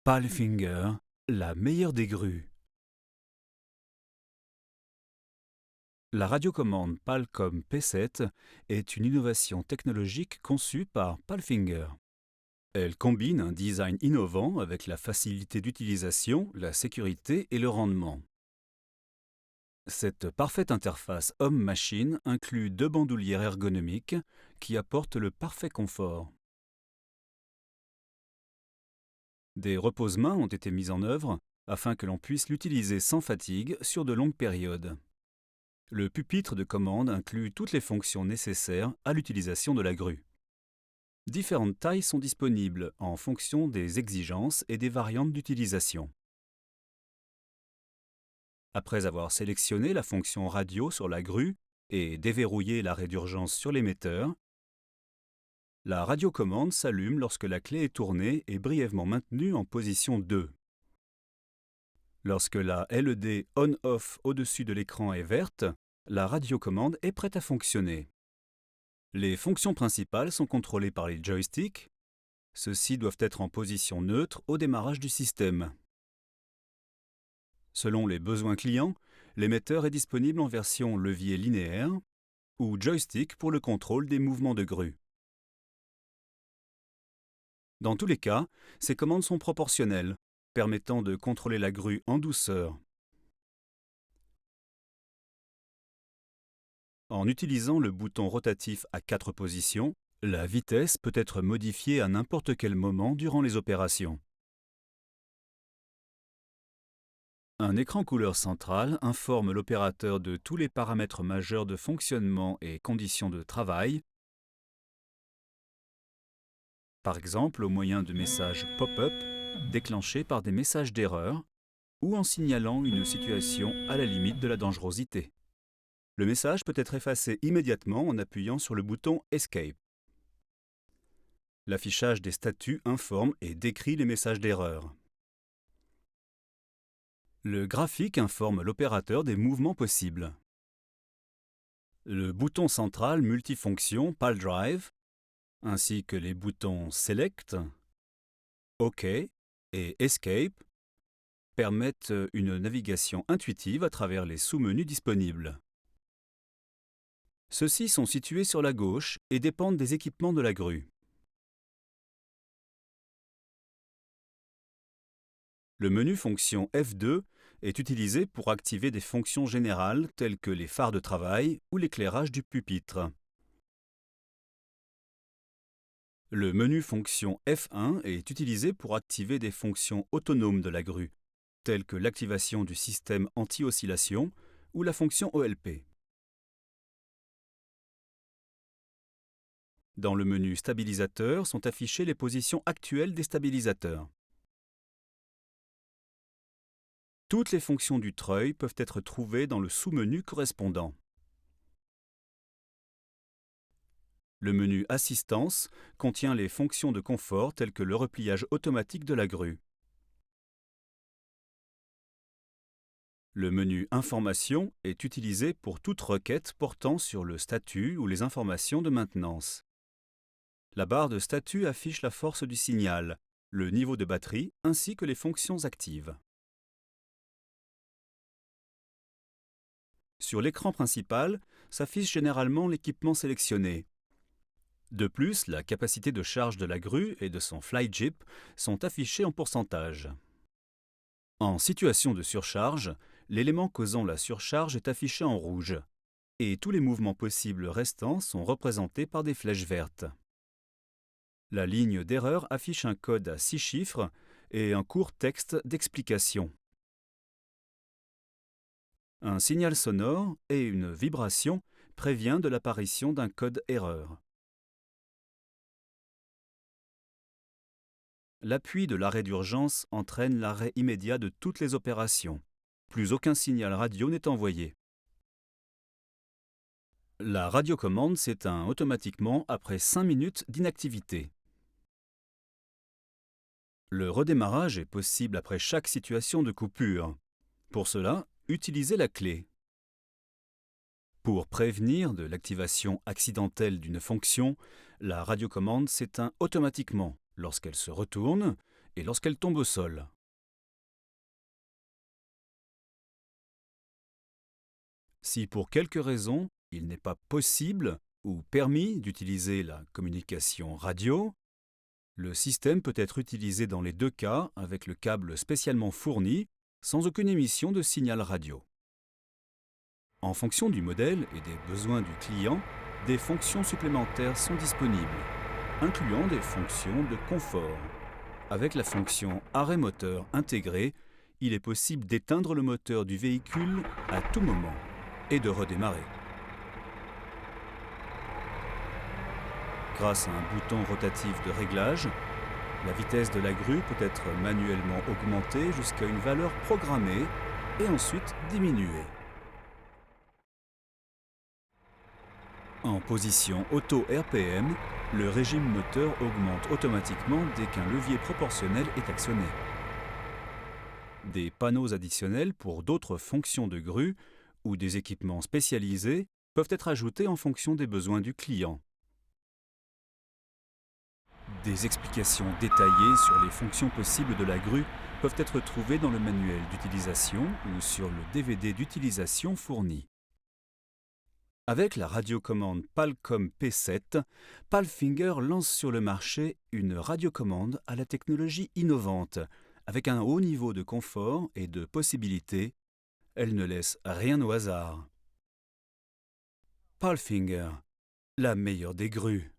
Palfinger, la meilleure des grues. La radiocommande Palcom P7 est une innovation technologique conçue par Palfinger. Elle combine un design innovant avec la facilité d'utilisation, la sécurité et le rendement. Cette parfaite interface homme-machine inclut 2 bandoulières ergonomiques qui apportent le parfait confort. Des repose-mains ont été mis en œuvre afin que l'on puisse l'utiliser sans fatigue sur de longues périodes. Le pupitre de commande inclut toutes les fonctions nécessaires à l'utilisation de la grue. Différentes tailles sont disponibles en fonction des exigences et des variantes d'utilisation. Après avoir sélectionné la fonction radio sur la grue et déverrouillé l'arrêt d'urgence sur l'émetteur, la radiocommande s'allume lorsque la clé est tournée et brièvement maintenue en position 2. Lorsque la LED on-off au-dessus de l'écran est verte, la radiocommande est prête à fonctionner. Les fonctions principales sont contrôlées par les joysticks. Ceux-ci doivent être en position neutre au démarrage du système. Selon les besoins clients, l'émetteur est disponible en version levier linéaire ou joystick pour le contrôle des mouvements de grue. Dans tous les cas, ces commandes sont proportionnelles, permettant de contrôler la grue en douceur. En utilisant le bouton rotatif à 4 positions, la vitesse peut être modifiée à n'importe quel moment durant les opérations. Un écran couleur central informe l'opérateur de tous les paramètres majeurs de fonctionnement et conditions de travail, par exemple au moyen de messages pop-up déclenchés par des messages d'erreur ou en signalant une situation à la limite de la dangerosité. Le message peut être effacé immédiatement en appuyant sur le bouton Escape. L'affichage des statuts informe et décrit les messages d'erreur. Le graphique informe l'opérateur des mouvements possibles. Le bouton central multifonction PAL Drive, ainsi que les boutons Select, OK et Escape, permettent une navigation intuitive à travers les sous-menus disponibles. Ceux-ci sont situés sur la gauche et dépendent des équipements de la grue. Le menu fonction F2 est utilisé pour activer des fonctions générales telles que les phares de travail ou l'éclairage du pupitre. Le menu fonction F1 est utilisé pour activer des fonctions autonomes de la grue, telles que l'activation du système anti-oscillation ou la fonction OLP. Dans le menu stabilisateur sont affichées les positions actuelles des stabilisateurs. Toutes les fonctions du treuil peuvent être trouvées dans le sous-menu correspondant. Le menu Assistance contient les fonctions de confort telles que le repliage automatique de la grue. Le menu Information est utilisé pour toute requête portant sur le statut ou les informations de maintenance. La barre de statut affiche la force du signal, le niveau de batterie ainsi que les fonctions actives. Sur l'écran principal s'affiche généralement l'équipement sélectionné. De plus, la capacité de charge de la grue et de son fly jeep sont affichées en pourcentage. En situation de surcharge, l'élément causant la surcharge est affiché en rouge et tous les mouvements possibles restants sont représentés par des flèches vertes. La ligne d'erreur affiche un code à 6 chiffres et un court texte d'explication. Un signal sonore et une vibration prévient de l'apparition d'un code erreur. L'appui de l'arrêt d'urgence entraîne l'arrêt immédiat de toutes les opérations. Plus aucun signal radio n'est envoyé. La radiocommande s'éteint automatiquement après 5 minutes d'inactivité. Le redémarrage est possible après chaque situation de coupure. Pour cela, utilisez la clé. Pour prévenir de l'activation accidentelle d'une fonction, la radiocommande s'éteint automatiquement lorsqu'elle se retourne et lorsqu'elle tombe au sol. Si pour quelque raison, il n'est pas possible ou permis d'utiliser la communication radio, le système peut être utilisé dans les deux cas avec le câble spécialement fourni, sans aucune émission de signal radio. En fonction du modèle et des besoins du client, des fonctions supplémentaires sont disponibles, incluant des fonctions de confort. Avec la fonction arrêt moteur intégrée, il est possible d'éteindre le moteur du véhicule à tout moment et de redémarrer. Grâce à un bouton rotatif de réglage, la vitesse de la grue peut être manuellement augmentée jusqu'à une valeur programmée et ensuite diminuée. En position auto RPM, le régime moteur augmente automatiquement dès qu'un levier proportionnel est actionné. Des panneaux additionnels pour d'autres fonctions de grue ou des équipements spécialisés peuvent être ajoutés en fonction des besoins du client. Des explications détaillées sur les fonctions possibles de la grue peuvent être trouvées dans le manuel d'utilisation ou sur le DVD d'utilisation fourni. Avec la radiocommande Palcom P7, Palfinger lance sur le marché une radiocommande à la technologie innovante. Avec un haut niveau de confort et de possibilités, elle ne laisse rien au hasard. Palfinger, la meilleure des grues.